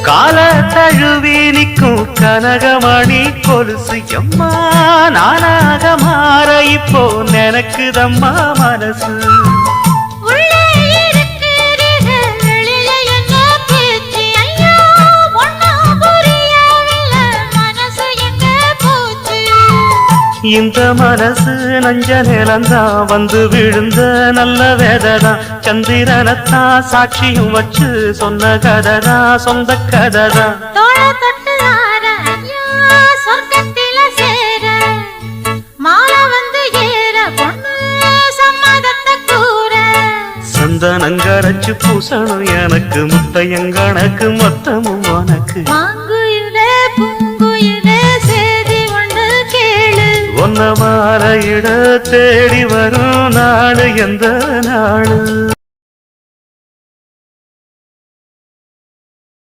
கால தழுவி நிற்கும் கனகமணி கொலுசு எம்மா நானாக மாற இப்போ நினைக்குதம்மா மனசு. இந்த மனசு நஞ்ச நிலந்தான் வந்து விழுந்த நல்ல வேததான். சந்திரனத்தான் சாட்சியும் வச்சு சொன்ன கததான் சொந்த கததான். சந்தனங்கரைச்சு பூசணும் எனக்கு முத்தையங்கணக்கு மொத்தமும் உனக்கு. ஒன்ன மாற இட தேடி வரும் நாடு எந்த நாடு.